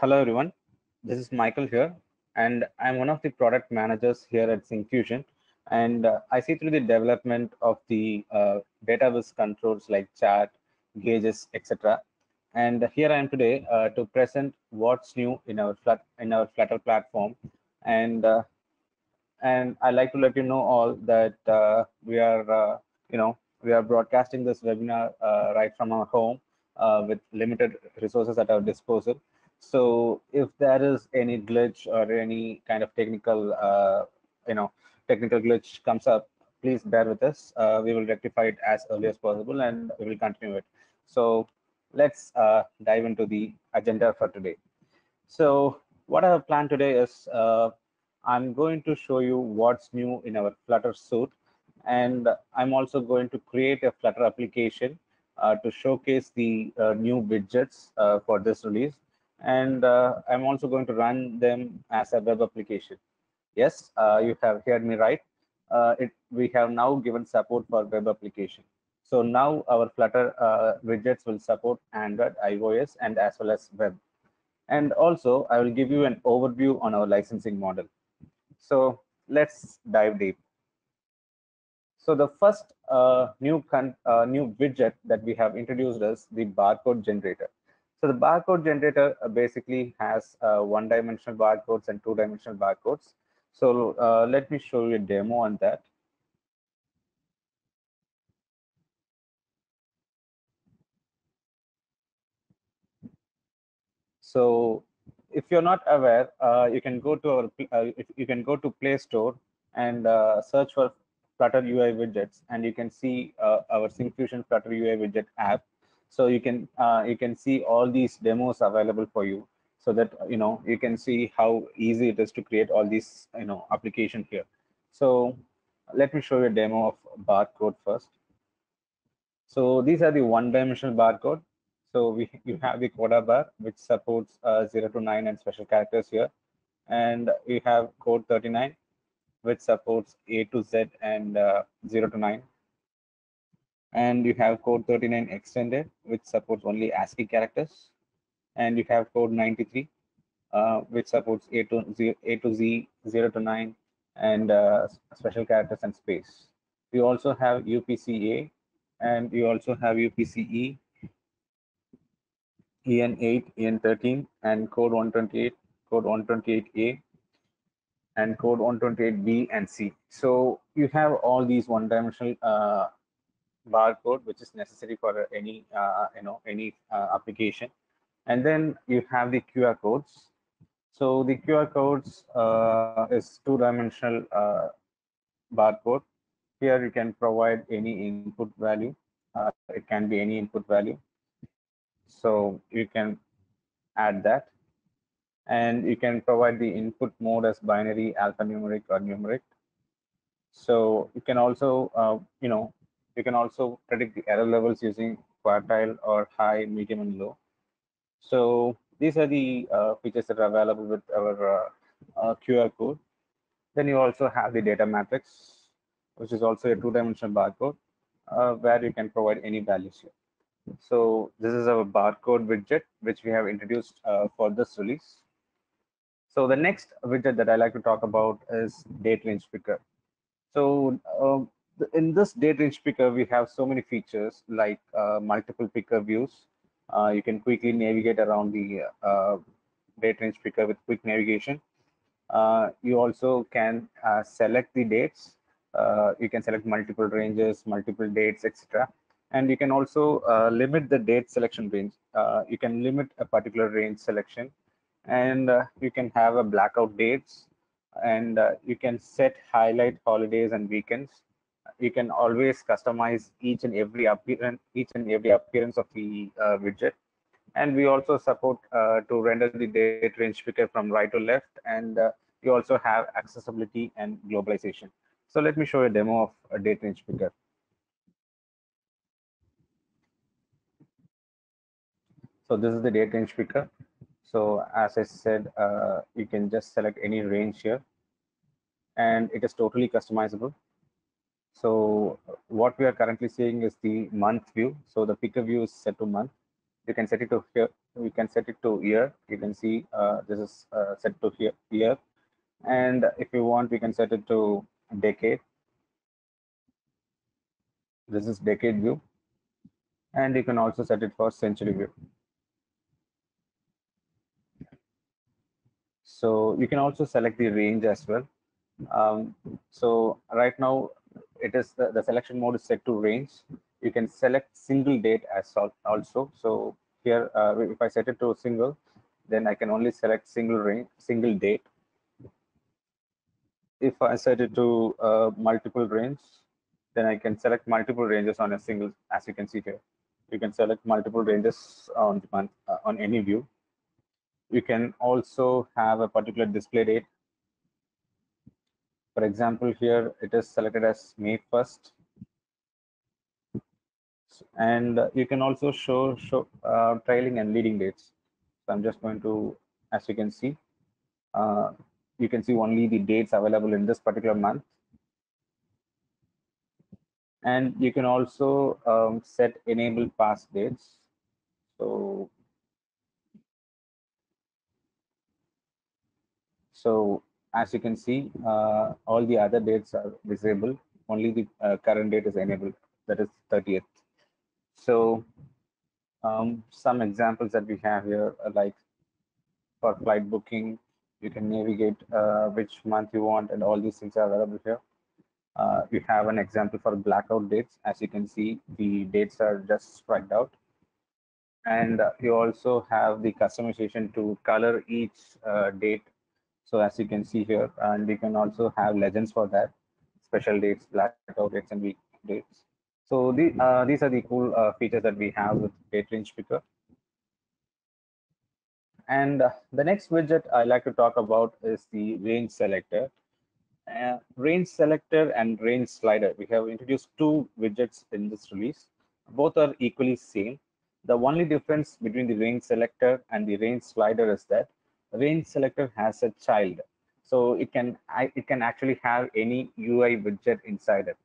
Hello everyone, this is Michael here, and I'm one of the product managers here at Syncfusion. And I see through the development of the database controls like chat, gauges, etc. And here I am today to present what's new in our Flutter platform. And I like to let you know all that we are broadcasting this webinar right from our home with limited resources at our disposal. So if there is any glitch or any kind of you know, technical glitch comes up, please bear with us. We will rectify it as early as possible, and we will continue it. So let's dive into the agenda for today. So what I have planned today is I'm going to show you what's new in our Flutter suite, and I'm also going to create a Flutter application to showcase the new widgets for this release, and I'm also going to run them as a web application. Yes, you have heard me right. We have now given support for web application. So now our Flutter widgets will support Android, iOS, and as well as web. And also, I will give you an overview on our licensing model. So let's dive deep. So the first new widget that we have introduced is the barcode generator. So the barcode generator basically has one-dimensional barcodes and two-dimensional barcodes. So let me show you a demo on that. So if you're not aware, you can go to you can go to Play Store and search for Flutter UI widgets, and you can see our Syncfusion Flutter UI widget app. So you can see all these demos available for you, so that you can see how easy it is to create all these application here. So let me show you a demo of barcode first. So these are the one-dimensional barcode. So you have the Coda bar, which supports 0 to 9 and special characters here. And you have code 39, which supports A to Z and 0 to 9. And you have code 39 extended, which supports only ASCII characters. And you have code 93, which supports A to Z, 0 to 9, and special characters and space. You also have UPC-A, and you also have UPC-E, EN8, EN13, and code 128, code 128A, and code 128B and C. So you have all these one-dimensional barcode, which is necessary for any application. And then you have the QR codes. So the QR codes is two-dimensional barcode. Here you can provide any input value. It can be any input value. So you can add that, and you can provide the input mode as binary, alphanumeric, or numeric. So you can also you can also predict the error levels using quartile or high, medium, and low. So these are the features that are available with our QR code. Then you also have the data matrix, which is also a two-dimensional barcode, where you can provide any values here. So this is our barcode widget, which we have introduced for this release. So the next widget that I like to talk about is date range picker. So in this date range picker, we have so many features like multiple picker views. You can quickly navigate around the date range picker with quick navigation. You also can select the dates. You can select multiple ranges, multiple dates, etc. And you can also limit the date selection range. You can limit a particular range selection, and you can have a blackout dates, and you can set highlight holidays and weekends. You can always customize each and every appearance of the widget. And we also support to render the date range picker from right to left, and you also have accessibility and globalization. So let me show you a demo of a date range picker. So this is the date range picker. So as I said, you can just select any range here, and it is totally customizable. So what we are currently seeing is the month view. So the picker view is set to month. You can set it to here. we can set it to year. You can see this is set to year. And if you want, we can set it to decade. This is decade view. And you can also set it for century view. So you can also select the range as well. So right now it is the selection mode is set to range. You can select single date as also. So here, if I set it to single, then I can only select single range, single date. If I set it to multiple range, then I can select multiple ranges on a single, as you can see here. You can select multiple ranges on the month, on any view. You can also have a particular display date. For example, here it is selected as May 1st. And you can also show trailing and leading dates. So I'm just going to, as uh, you can see only the dates available in this particular month. And you can also set enable past dates. So as you can see, all the other dates are disabled. Only the current date is enabled, that is 30th. So some examples that we have here are like for flight booking, you can navigate which month you want, and all these things are available here. You have an example for blackout dates. As you can see, the dates are just striked out. And you also have the customization to color each date. So as you can see here, and we can also have legends for that, special dates, blackout dates, and week dates. So these are the cool features that we have with Date Range Picker. And the next widget I like to talk about is the range selector. Range selector and range slider. We have introduced two widgets in this release. Both are equally same. The only difference between the range selector and the range slider is that range selector has a child. So it can actually have any UI widget inside it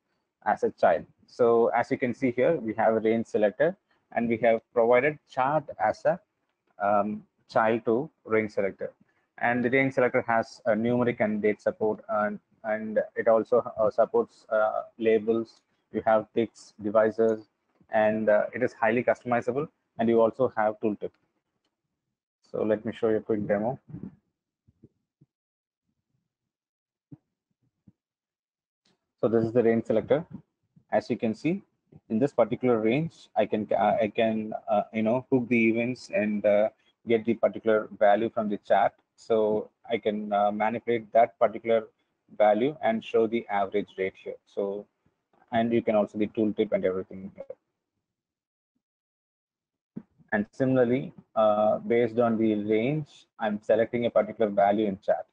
as a child. So as you can see here, we have a range selector and we have provided chart as a child to range selector. And the range selector has a numeric and date support, and it also supports labels. You have ticks, devices, and it is highly customizable. And you also have tooltip. So let me show you a quick demo. So this is the range selector. As you can see, in this particular range, I can hook the events and get the particular value from the chart. So I can manipulate that particular value and show the average rate here. So, and you can also the tooltip and everything here. And similarly, based on the range, I'm selecting a particular value in chart.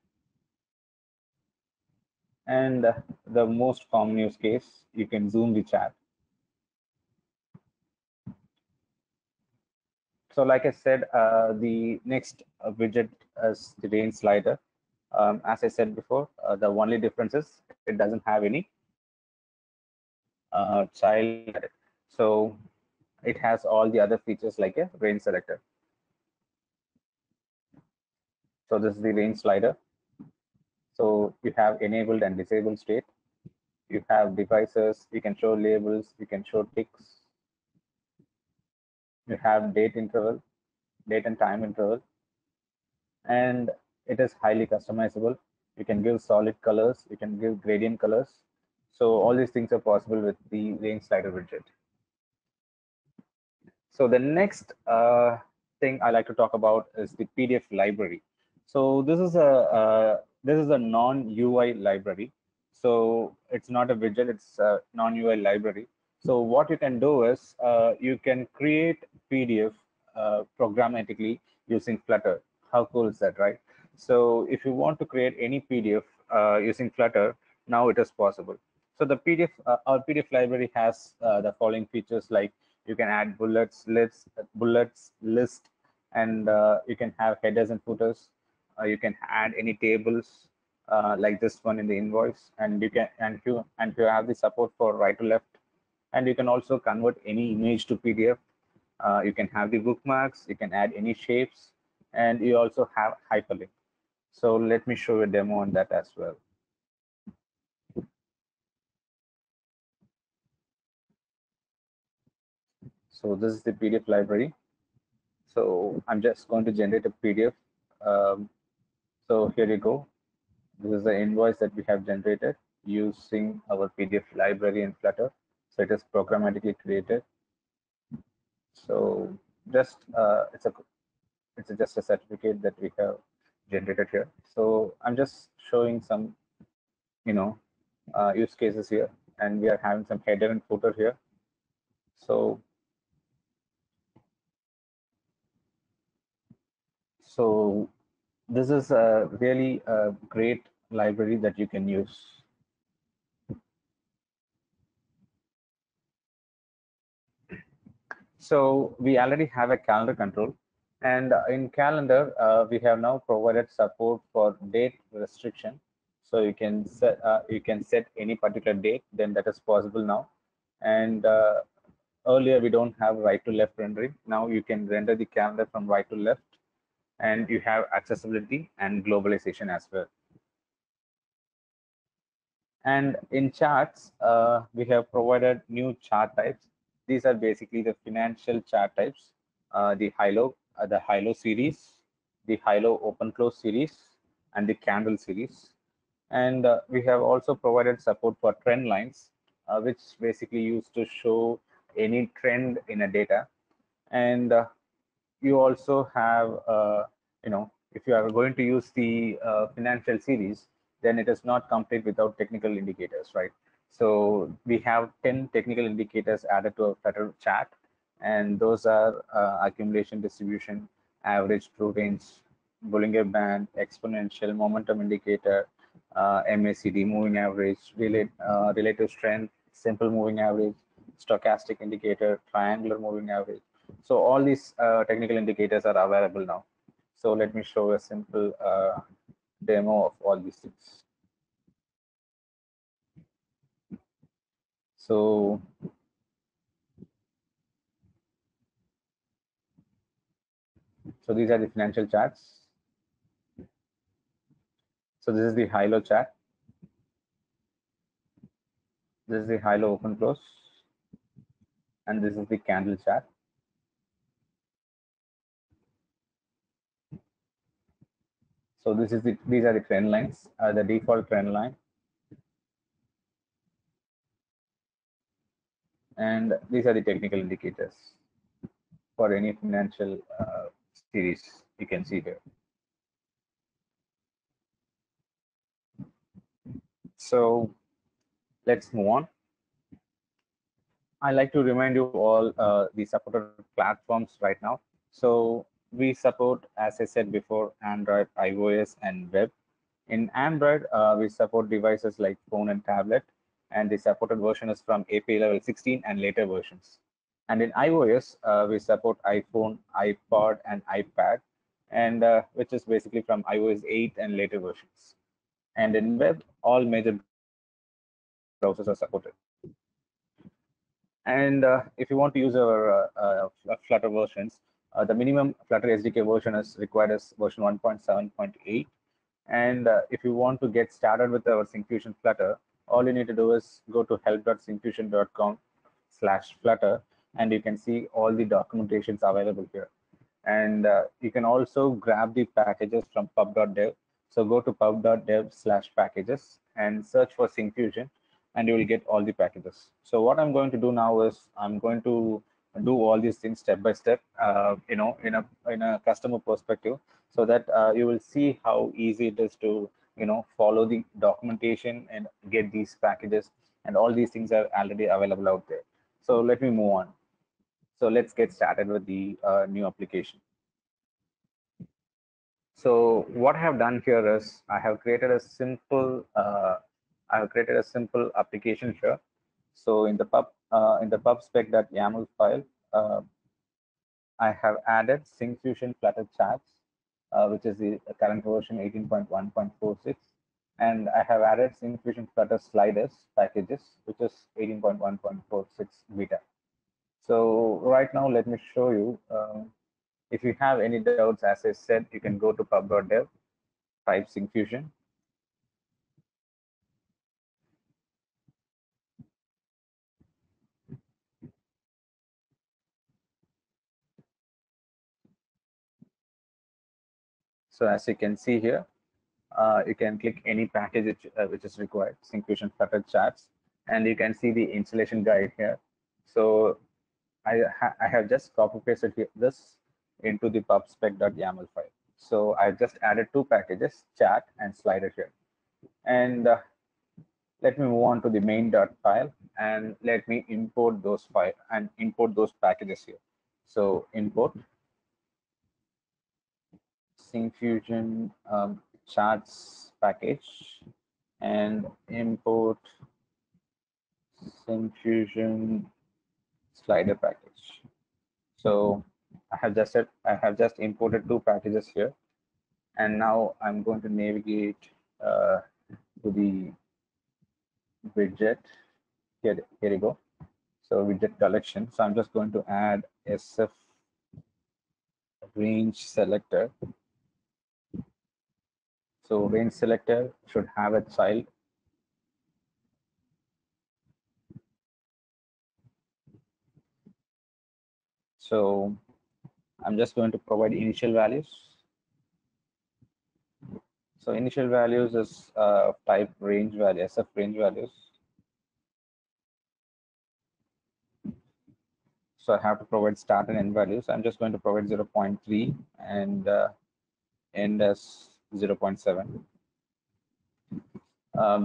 And the most common use case, you can zoom the chart. So like I said, the next widget is the range slider. As I said before, the only difference is it doesn't have any child. So it has all the other features like a range selector. So this is the range slider. So you have enabled and disabled state. You have devices, you can show labels, you can show ticks. You have date interval, date and time interval, and it is highly customizable. You can give solid colors, you can give gradient colors. So all these things are possible with the range slider widget. So the next thing I like to talk about is the PDF library. So this is a non-UI library. So it's not a widget, it's a non-UI library. So what you can do is you can create PDF programmatically using Flutter. How cool is that, right? So if you want to create any PDF using Flutter, now it is possible. So the PDF, our PDF library has the following features like you can add bullets, list, and you can have headers and footers. You can add any tables like this one in the invoice, and you have the support for right to left, and you can also convert any image to PDF. You can have the bookmarks, you can add any shapes, and you also have hyperlink. So let me show you a demo on that as well. So this is the PDF library. So I'm just going to generate a PDF. So here you go. This is the invoice that we have generated using our PDF library in Flutter. So it is programmatically created. So just just a certificate that we have generated here. So I'm just showing some, you know, use cases here, and we are having some header and footer here. So so this is a really great library that you can use. So we already have a calendar control, and in calendar we have now provided support for date restriction. So you can set any particular date, then that is possible now. And earlier we don't have right to left rendering. Now you can render the calendar from right to left, and you have accessibility and globalization as well. And in charts, we have provided new chart types. These are basically the financial chart types, the high-low series, the high-low open-close series, and the candle series. And we have also provided support for trend lines, which basically used to show any trend in a data. And you also have, if you are going to use the financial series, then it is not complete without technical indicators, right? So we have 10 technical indicators added to a Flutter chat, and those are accumulation distribution, average true range, Bollinger Band, exponential momentum indicator, MACD, moving average, relative strength, simple moving average, stochastic indicator, triangular moving average. So all these technical indicators are available now. So let me show a simple demo of all these things. So these are the financial charts. So this is the high-low chart. This is the high-low open close, and this is the candle chart. So these are the trend lines, the default trend line, and these are the technical indicators for any financial series you can see here. So let's move on. I like to remind you all the supported platforms right now. So we support, as I said before, Android, iOS, and web. In Android, we support devices like phone and tablet, and the supported version is from API level 16 and later versions. And in iOS, we support iPhone, iPod, and iPad, and which is basically from iOS 8 and later versions. And in web, all major browsers are supported. And if you want to use our Flutter versions, the minimum Flutter SDK version is required as version 1.7.8. And if you want to get started with our Syncfusion Flutter, all you need to do is go to help.syncfusion.com/Flutter, and you can see all the documentations available here. And you can also grab the packages from pub.dev. So go to pub.dev/packages and search for Syncfusion, and you will get all the packages. So what I'm going to do now is I'm going to do all these things step by step, in a customer perspective, so that you will see how easy it is to, follow the documentation and get these packages, and all these things are already available out there. So let me move on. So let's get started with the new application. So what I have done here is I have created a simple application here. So in the pub spec.yaml file, I have added Syncfusion Flutter charts, which is the current version 18.1.46, and I have added Syncfusion Flutter sliders packages, which is 18.1.46 beta. So right now, let me show you. If you have any doubts, as I said, you can go to pub.dev, type Syncfusion. So as you can see here, you can click any package which is required, Syncfusion Flutter Chats, and you can see the installation guide here. So I have just copy pasted this into the pubspec.yaml file. So I just added two packages, chat and slider here. And let me move on to the main.file and let me import those file and import those packages here. So import Syncfusion charts package and import Syncfusion slider package. So I have just imported two packages here, and now I'm going to navigate to the widget. Here you go. So widget collection. So I'm just going to add SF range selector. So range selector should have a child. So I'm just going to provide initial values. So initial values is type range value, SF range values. So I have to provide start and end values. I'm just going to provide 0.3 and end as 0.7.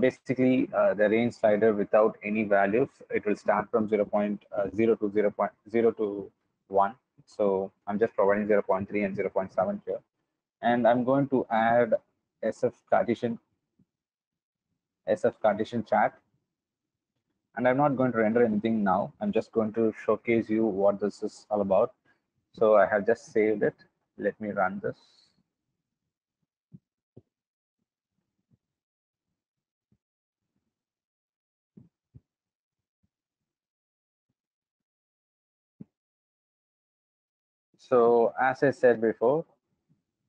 Basically, the range slider without any values, it will start from 0.0 to 0.0 to 1. So I'm just providing 0.3 and 0.7 here. And I'm going to add SF Cartesian chat. And I'm not going to render anything now. I'm just going to showcase you what this is all about. So I have just saved it. Let me run this. So as I said before,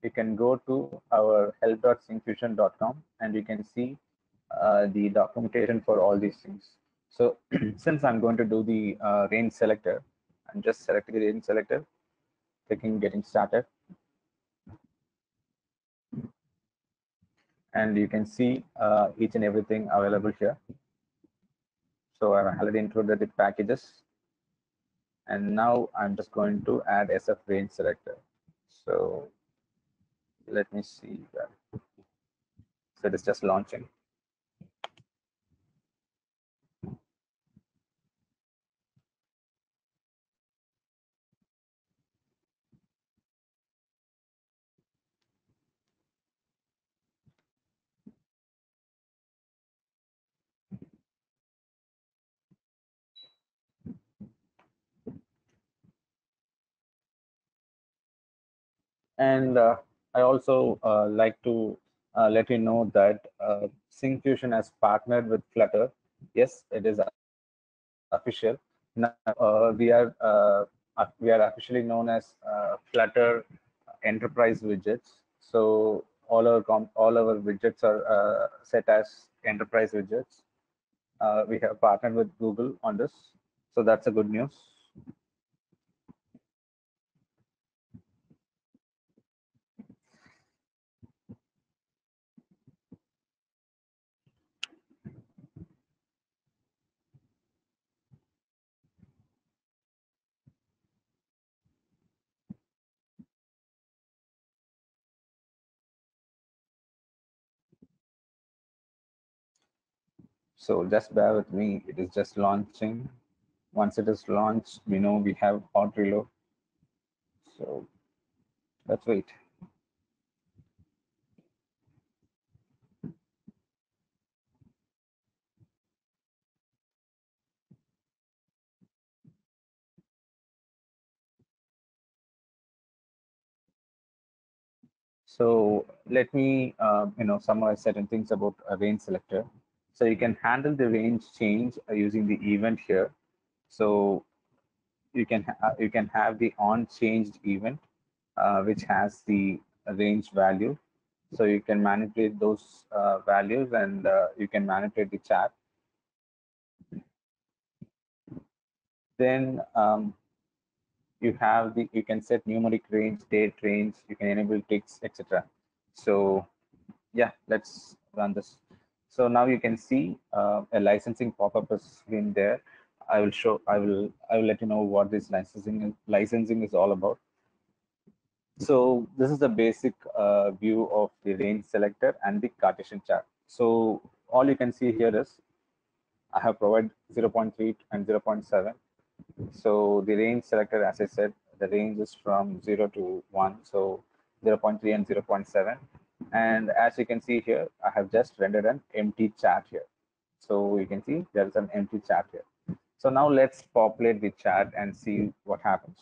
you can go to our help.syncfusion.com and you can see the documentation for all these things. So since I'm going to do the range selector, I'm just selecting the range selector, clicking getting started. And you can see each and everything available here. So I've already included the packages. And now I'm just going to add SF range selector. So let me see that. So it is just launching. And I also like to let you know that Syncfusion has partnered with Flutter. Yes, it is official. Now we are officially known as Flutter Enterprise Widgets. So all our widgets are set as enterprise widgets. We have partnered with Google on this, so that's a good news. So just bear with me. It is just launching. Once it is launched, we know we have hot reload. So let's wait. So let me summarize certain things about a range selector. So you can handle the range change using the event here. So you can have the on changed event, which has the range value. So you can manipulate those values, and you can manipulate the chat. Then you have the you can set numeric range, date range, you can enable ticks, etc. So yeah, let's run this. So now you can see a licensing pop-up is in there. I will let you know what this licensing is all about. So this is the basic view of the range selector and the Cartesian chart. So all you can see here is I have provided 0.3 and 0.7. So the range selector, as I said, the range is from 0 to 1. So 0.3 and 0.7. And as you can see here, I have just rendered an empty chat here. So you can see there is an empty chat here. So now let's populate the chat and see what happens.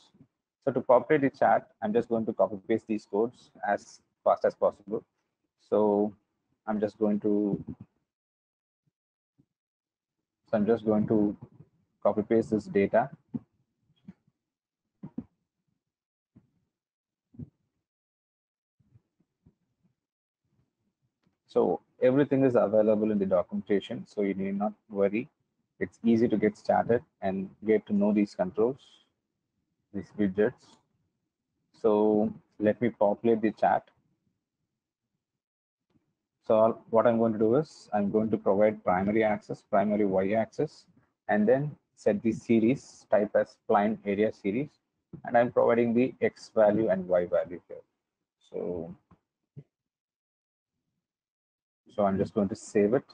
So to populate the chat, I'm just going to copy paste these codes as fast as possible. So I'm just going to copy paste this data. So everything is available in the documentation, so you need not worry. It's easy to get started and get to know these controls, these widgets. So let me populate the chat. So what I'm going to do is I'm going to provide primary axis, primary y-axis, and then set the series type as spline area series. And I'm providing the x value and y value here. So I'm just going to save it.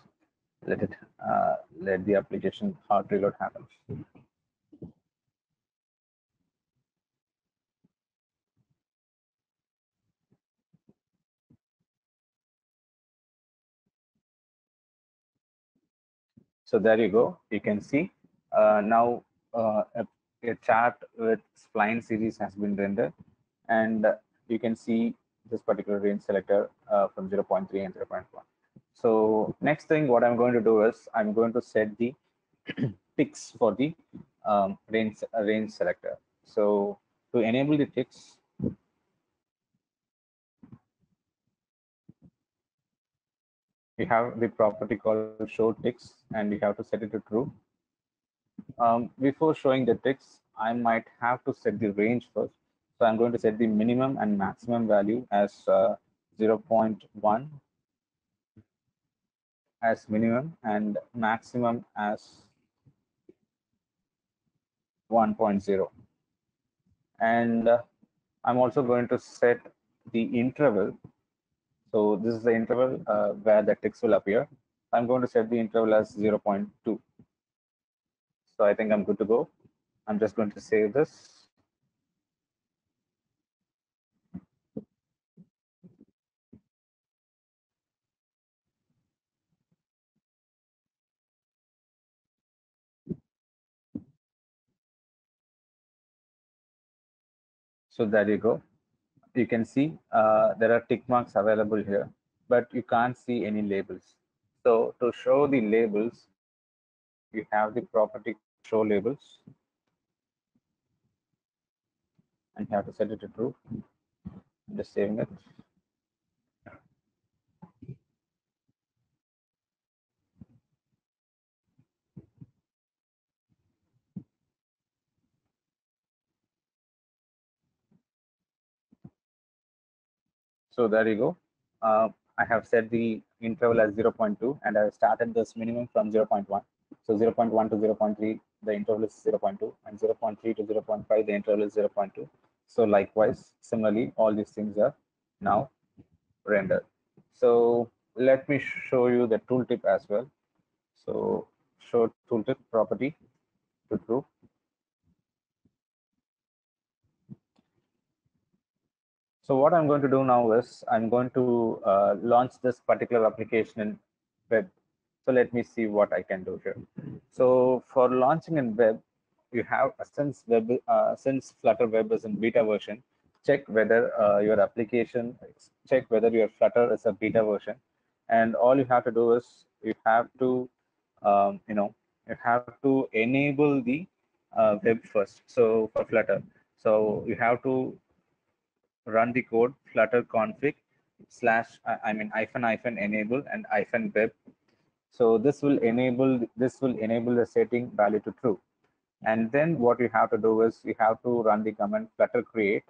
Let the application hard reload happen. So there you go. You can see now a chart with spline series has been rendered, and you can see this particular range selector from 0.3 and 0.1. So next thing, what I'm going to do is I'm going to set the ticks for the range selector. So to enable the ticks, we have the property called show ticks, and we have to set it to true. Before showing the ticks, I might have to set the range first. So I'm going to set the minimum and maximum value as 0.1 as minimum and maximum as 1.0. And I'm also going to set the interval. So this is the interval where the ticks will appear. I'm going to set the interval as 0.2. So I think I'm good to go. I'm just going to save this. So there you go. You can see there are tick marks available here, but you can't see any labels. So to show the labels, you have the property show labels, and you have to set it to true. I'm just saving it. So there you go. I have set the interval as 0.2, and I have started this minimum from 0.1. So 0.1 to 0.3, the interval is 0.2, and 0.3 to 0.5, the interval is 0.2. So likewise, similarly, all these things are now rendered. So let me show you the tooltip as well. So show tooltip property to true. So what I'm going to do now is I'm going to launch this particular application in web. So let me see what I can do here. So for launching in web, you have since Flutter Web is in beta version, check whether your application, check whether your Flutter is a beta version, and all you have to do is you have to you have to enable the web first. So for Flutter, so you have to run the code flutter config slash I mean hyphen enable and hyphen web. So this will enable the setting value to true. And then what you have to do is you have to run the command flutter create.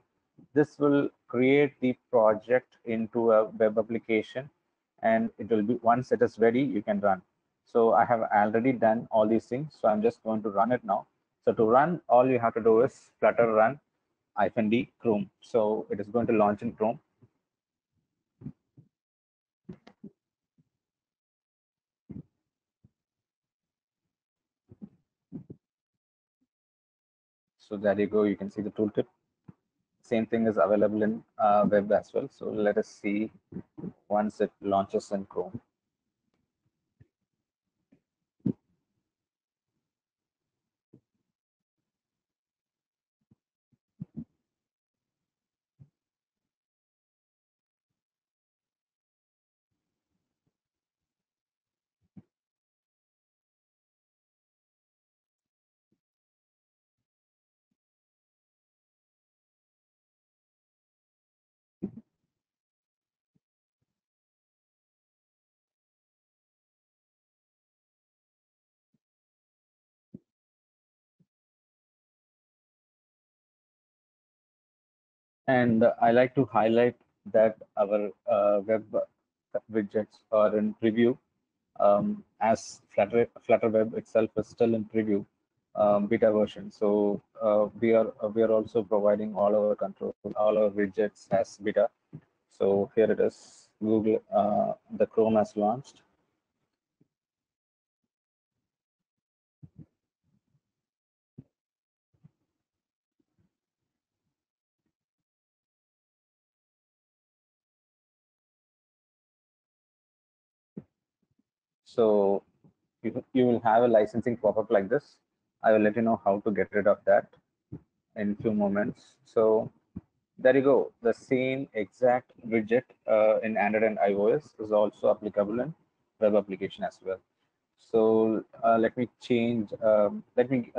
This will create the project into a web application, and it will be, once it is ready, you can run. So I have already done all these things, so I'm just going to run it now. So to run, all you have to do is flutter run -d Chrome. So it is going to launch in Chrome. So there you go. You can see the tooltip. Same thing is available in web as well. So let us see once it launches in Chrome. And I like to highlight that our web widgets are in preview, as Flutter Web itself is still in preview beta version. So we are also providing all our control, all our widgets as beta. So here it is. Google, the Chrome has launched. So you will have a licensing pop-up like this. I will let you know how to get rid of that in few moments. So there you go. The same exact widget in Android and iOS is also applicable in web application as well. So let me change. Let me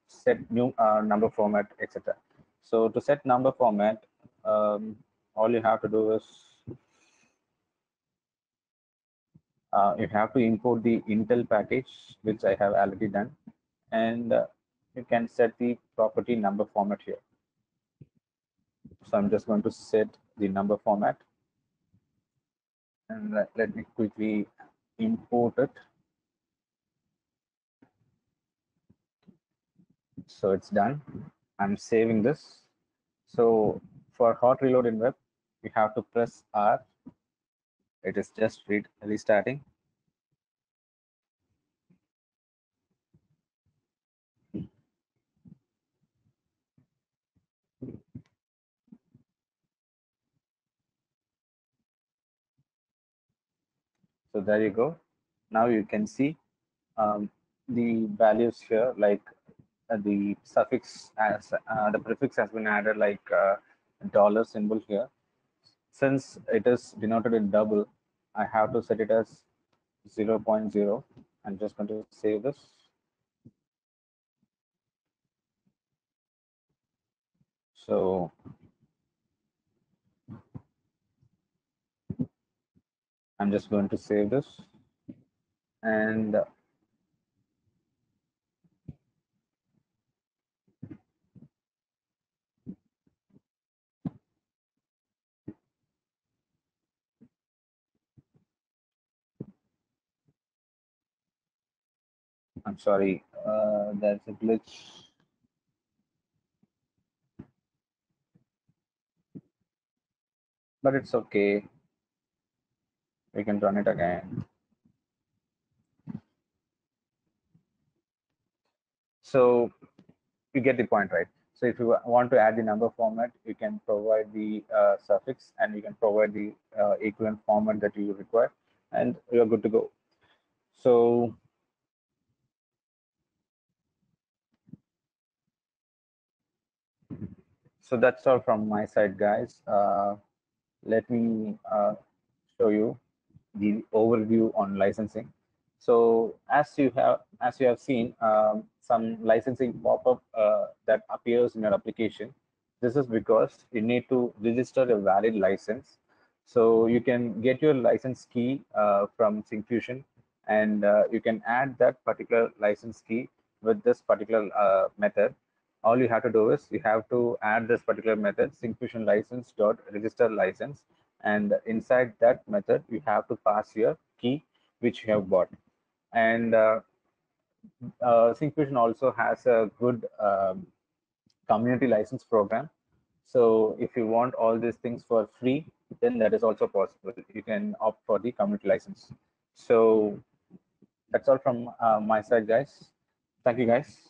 set new number format, etc. So to set number format, all you have to do is you have to import the Intel package, which I have already done, and you can set the property number format here. So I'm just going to set the number format, and let me quickly import it. So it's done. I'm saving this. So for hot reload in web, you have to press R. It is just restarting. So there you go. Now you can see the values here, like the suffix as the prefix has been added, like dollar symbol here. Since it is denoted in double, I have to set it as 0.0. I'm just going to save this. So I'm just going to save this, and I'm sorry, there's a glitch. But it's okay. We can run it again. So you get the point, right? So if you want to add the number format, you can provide the suffix, and you can provide the equivalent format that you require, and you're good to go. So that's all from my side, guys. Let me show you the overview on licensing. So as you have seen some licensing pop-up that appears in your application, this is because you need to register a valid license. So you can get your license key from Syncfusion, and you can add that particular license key with this particular method. All you have to do is you have to add this particular method, Syncfusion license dot register license, and inside that method you have to pass your key which you have bought. And Syncfusion also has a good community license program. So if you want all these things for free, then that is also possible. You can opt for the community license. So that's all from my side, guys. Thank you, guys.